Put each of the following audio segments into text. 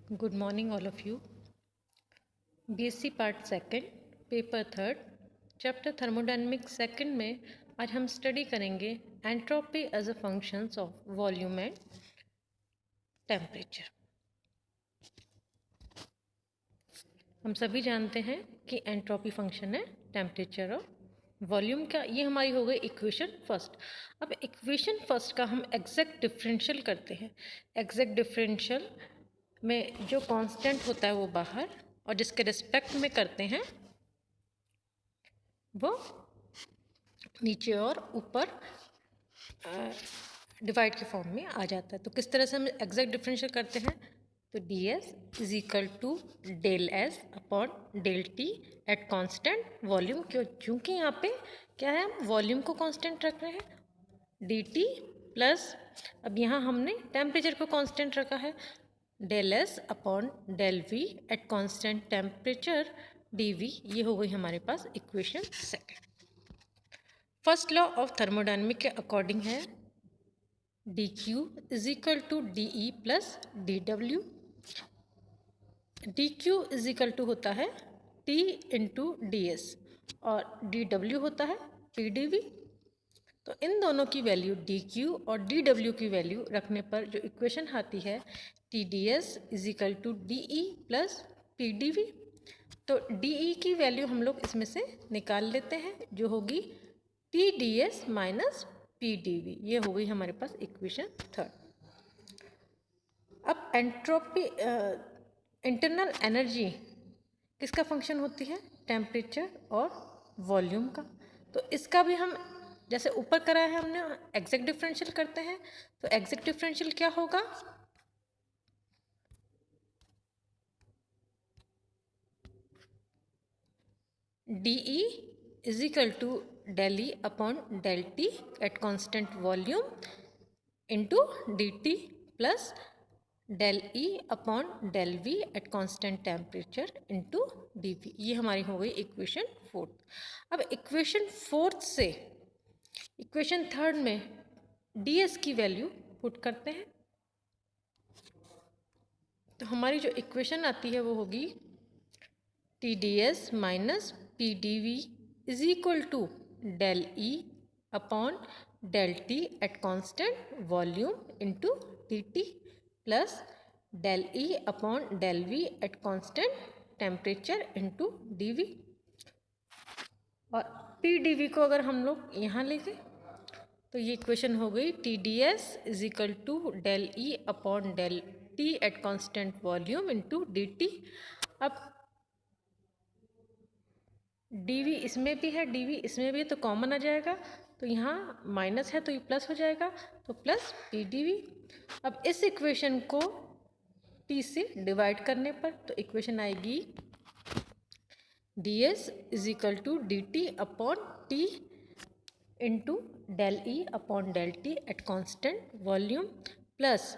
Good morning, all of you. BSc part second, paper third, chapter thermodynamics second में आज हम study करेंगे entropy as a functions of volume and temperature. हम सभी जानते हैं कि एंट्रोपी फंक्शन है टेम्परेचर और वॉल्यूम का। ये हमारी हो गई इक्वेशन फर्स्ट। अब इक्वेशन फर्स्ट का हम एग्जैक्ट डिफरेंशियल करते हैं। एग्जैक्ट डिफरेंशियल में जो कांस्टेंट होता है वो बाहर और जिसके रिस्पेक्ट में करते हैं वो नीचे और ऊपर डिवाइड के फॉर्म में आ जाता है। तो किस तरह से हम एग्जैक्ट डिफरेंशियल करते हैं? तो D S is equal to del S upon del T at constant volume. क्योंकि यहाँ पे क्या है, हम वॉल्यूम को कांस्टेंट रख रहे हैं, डी टी प्लस अब यहाँ हमने टेम्परेचर को कांस्टेंट रखा है, del S upon del V at constant temperature D V. ये हो गई हमारे पास equation second. First law of thermodynamic के अकॉर्डिंग है D Q is equal to D E plus D W. D Q is equal to होता है T into D S और डी डब्ल्यू होता है पी डी वी। तो इन दोनों की वैल्यू डी क्यू और डी डब्ल्यू की वैल्यू रखने पर जो इक्वेशन आती है T D S is equal to D E plus P D V. तो डी ई की वैल्यू हम लोग इसमें से निकाल लेते हैं, जो होगी T D S minus P D V. ये हो गई हमारे पास इक्वेशन थर्ड। अब एंट्रोपी इंटरनल एनर्जी किसका फंक्शन होती है? टेम्परेचर और वॉल्यूम का। तो इसका भी हम जैसे ऊपर करा है हमने एग्जैक्ट डिफरेंशियल करते हैं। तो एग्जैक्ट डिफरेंशियल क्या होगा? D E is equal to del E upon del T at constant volume into D T plus del E upon del V at constant temperature into D V. ये हमारी हो गई equation fourth. अब equation fourth से equation third में D S की value put करते हैं। तो हमारी जो इक्वेशन आती है वो होगी T D S minus P D V is equal to del E upon del T at constant volume into D T plus del E upon del V at constant temperature into D V. और P D V को अगर हम लोग यहाँ ले गए तो ये इक्वेशन हो गई T D S is equal to del E upon del T at constant volume into D T. अब डी वी इसमें भी है, डी वी इसमें भी है, तो कॉमन आ जाएगा। तो यहाँ माइनस है तो ये प्लस हो जाएगा, तो प्लस पी डी वी। अब इस इक्वेशन को टी से डिवाइड करने पर तो इक्वेशन आएगी D S is equal to D T upon T into del E upon del T at constant volume plus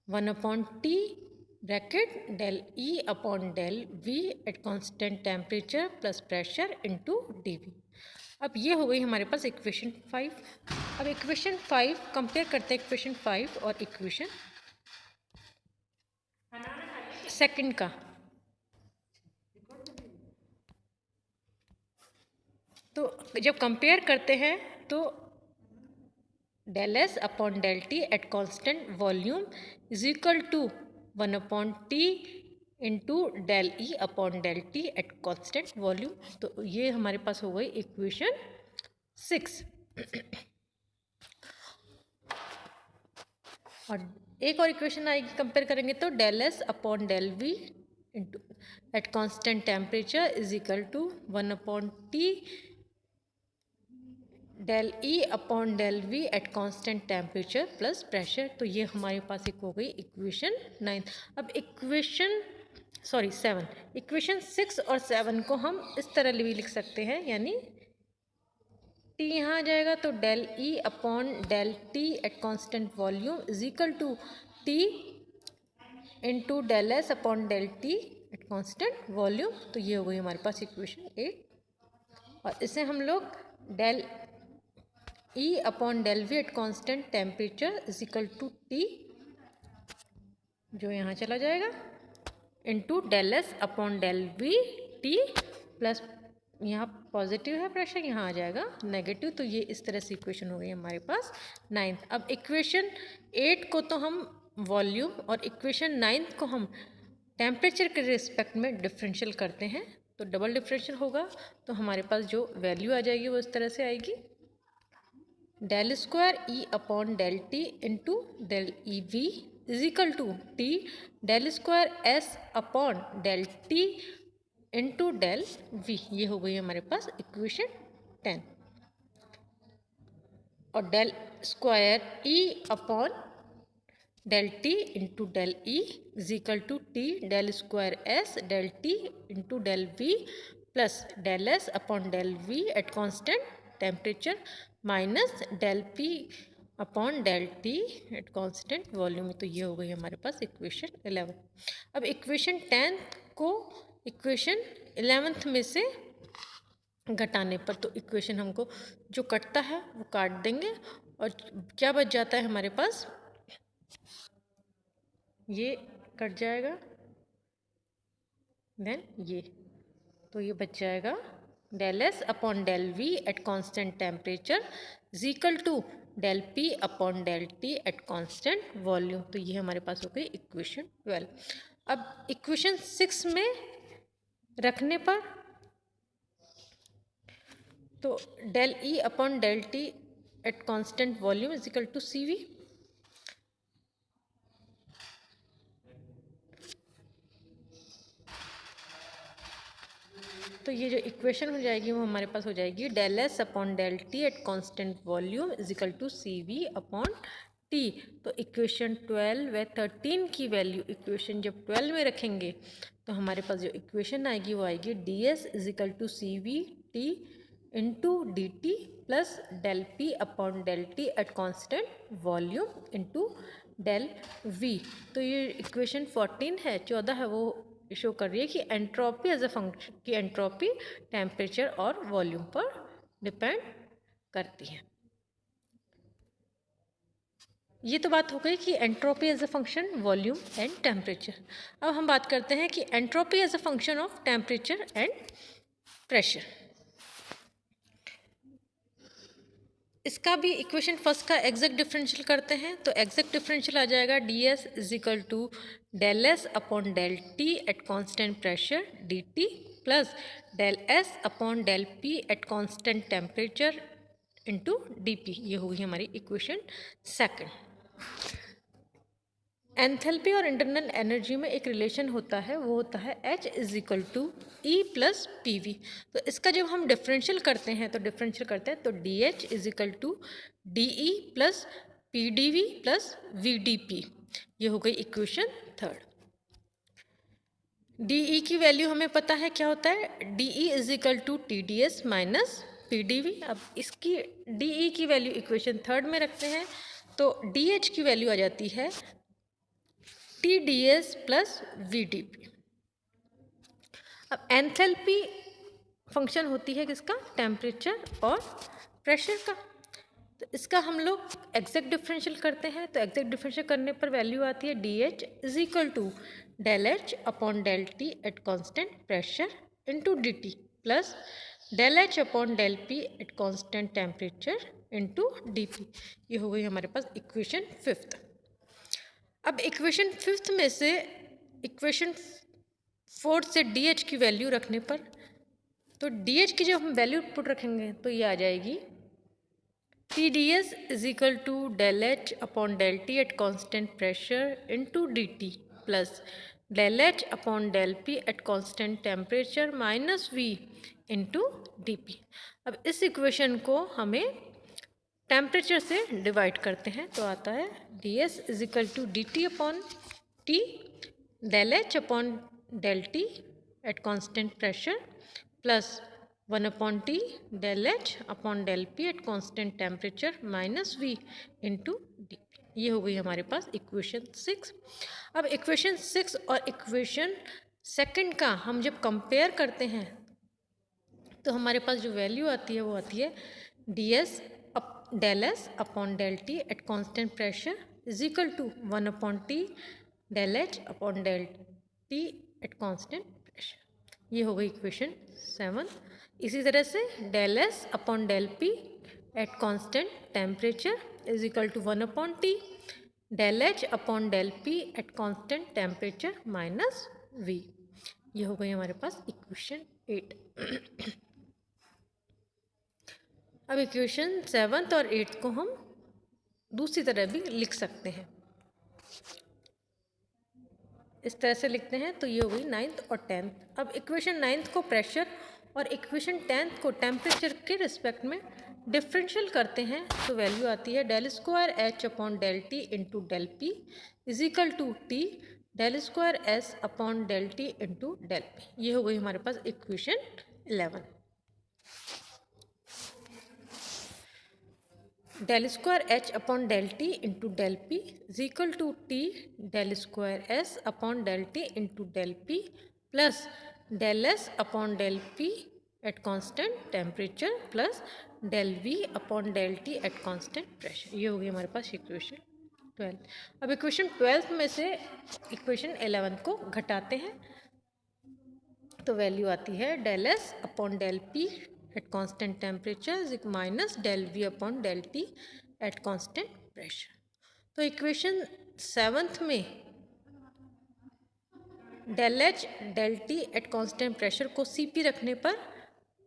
1 T bracket del E upon del V at constant temperature plus pressure into D V. अब ये हो गई हमारे पास equation 5। अब equation 5 compare करते हैं equation 5 और इक्वेशन सेकंड का। तो जब कंपेयर करते हैं तो del S upon del T at constant volume is equal to 1 T into del E upon del T at constant volume. तो ये हमारे पास हो गई इक्वेशन 6। और एक और इक्वेशन आएगी, कंपेयर करेंगे तो del S upon del V into at constant temperature is equal to 1 T del E upon del V at constant temperature plus pressure. तो ये हमारे पास एक हो गई इक्वेशन 9। अब इक्वेशन 7, इक्वेशन 6 और 7 को हम इस तरह भी लिख सकते हैं, यानी टी यहाँ आ जाएगा तो del E upon del T at constant volume is equal to T into del S upon del T at constant volume. तो ये हो गई हमारे पास इक्वेशन 8। और इसे हम लोग del E upon del V at constant temperature is equal to T, जो यहाँ चला जाएगा, into del S upon del V T plus, यहाँ पॉजिटिव है प्रेशर, यहाँ आ जाएगा नेगेटिव। तो ये इस तरह से इक्वेशन हो गई हमारे पास 9th। अब इक्वेशन 8 को तो हम वॉल्यूम और इक्वेशन 9th को हम टेम्परेचर के रिस्पेक्ट में डिफरेंशियल करते हैं, तो डबल डिफरेंशियल होगा। तो हमारे पास जो वैल्यू आ जाएगी वो इस तरह से आएगी, del square E upon del T into del E V is equal to T del square S upon del T into del V. ये हो गई हमारे पास इक्वेशन 10। और del square E upon del T into del E is equal to T del square S del T into del V plus del S upon del V at constant temperature minus del P upon del T at constant volume. तो ये हो गई हमारे पास equation 11। अब equation 10 को equation 11 में से घटाने पर, तो इक्वेशन हमको जो कटता है वो काट देंगे और क्या बच जाता है हमारे पास, ये कट जाएगा, देन ये, तो ये बच जाएगा del S upon del V at constant temperature is equal to del P upon del T at constant volume. तो ये हमारे पास हो गई इक्वेशन 12। अब इक्वेशन 6 में रखने पर, तो del E upon del T at constant volume is equal to C V. तो ये जो इक्वेशन हो जाएगी वो हमारे पास हो जाएगी del S upon del T at constant volume is equal to C V upon T. तो इक्वेशन 12 व 13 की वैल्यू इक्वेशन जब 12 में रखेंगे तो हमारे पास जो इक्वेशन आएगी वो आएगी D S is equal to C V T into D T plus del P upon del T at constant volume into del V. तो ये इक्वेशन 14 है, 14 है, वो शो कर रही है कि एंट्रोपी एज अ फंक्शन, की एंट्रोपी टेम्परेचर और वॉल्यूम पर डिपेंड करती है। ये तो बात हो गई कि entropy as a function volume and temperature. अब हम बात करते हैं कि entropy as a function of temperature and pressure. इसका भी इक्वेशन फर्स्ट का एग्जैक्ट डिफरेंशियल करते हैं, तो एग्जैक्ट डिफरेंशियल आ जाएगा D S is equal to del S upon del T at constant pressure D T plus del S upon del P at constant temperature into D P. ये होगी हमारी equation second. Enthalpy और internal energy में एक relation होता है, वो होता है H is equal to E plus P V. तो इसका जब हम डिफरेंशियल करते हैं तो D H is equal to D E plus P D V plus V D P. ये हो गई इक्वेशन थर्ड। डी ई की वैल्यू हमें पता है क्या होता है, D E is equal to T D S minus P D V. अब इसकी डी ई की वैल्यू इक्वेशन थर्ड में रखते हैं, तो डी एच की वैल्यू आ जाती है T D S plus V D P. अब एंथैल्पी फंक्शन होती है किसका, टेम्परेचर और प्रेशर का। तो इसका हम लोग एग्जैक्ट डिफरेंशियल करते हैं, तो एग्जैक्ट डिफरेंशियल करने पर वैल्यू आती है d H is equal to del H upon del T at constant pressure into D T plus del H upon del P at constant temperature into D P. ये हो गई हमारे पास equation fifth. अब equation fifth में से equation fourth से d H की वैल्यू रखने पर, तो डी एच की जब हम वैल्यू पुट रखेंगे तो ये आ जाएगी T D S is equal to del H upon del T at constant pressure into D T plus del H upon del P at constant temperature minus V into D P. अब इस equation को हमें temperature से divide करते हैं, तो आता है d S is equal to D T upon T del H upon del T at constant pressure plus 1 upon T del H upon del P at constant temperature minus V into d. ये हो गई हमारे पास equation 6। अब equation 6 और equation second का हम जब कंपेयर करते हैं तो हमारे पास जो वैल्यू आती है वो आती है d S del S upon del T at constant pressure is equal to 1 upon T del H upon del T at constant pressure. ये हो गई इक्वेशन 7। इसी तरह से del S upon del P at constant temperature is equal to 1/T del H upon del P at constant temperature minus V. ये हो गई हमारे पास इक्वेशन 8। अब इक्वेशन 7 और 8 को हम दूसरी तरह भी लिख सकते हैं। इस तरह से लिखते हैं तो ये हो गई 9th और 10th। अब इक्वेशन 9th को प्रेशर और इक्वेशन 10th को टेम्परेचर के रिस्पेक्ट में डिफरेंशियल करते हैं तो वैल्यू आती है del square H upon del T into del P is equal to T del square S upon del T into del P. ये हो गई हमारे पास equation 11। Del square H upon del T into del P is equal to T del square S upon del T into del P plus del S upon del P at constant temperature plus del V upon del T at constant pressure. ये हो गई हमारे पास equation 12। अब equation 12 में से equation 11 को घटाते हैं तो वैल्यू आती है del S upon del P at constant temperature minus del V upon del T at constant pressure. तो इक्वेशन 7 में del H del T at constant pressure को सी पी रखने पर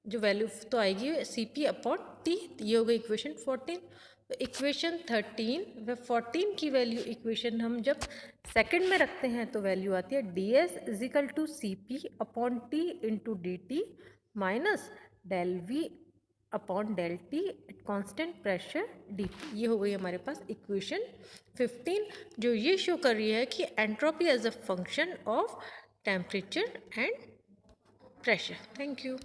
जो वैल्यू तो आएगी सी पी अपॉन टी। ये हो गई इक्वेशन 14। तो इक्वेशन 13 व 14 की वैल्यू इक्वेशन हम जब सेकंड में रखते हैं तो वैल्यू आती है d S is equal to C P upon T into D T minus del V upon del T at constant pressure d P. ये हो गई हमारे पास इक्वेशन 15 जो ये शो कर रही है कि entropy as a function of temperature and pressure. Thank you.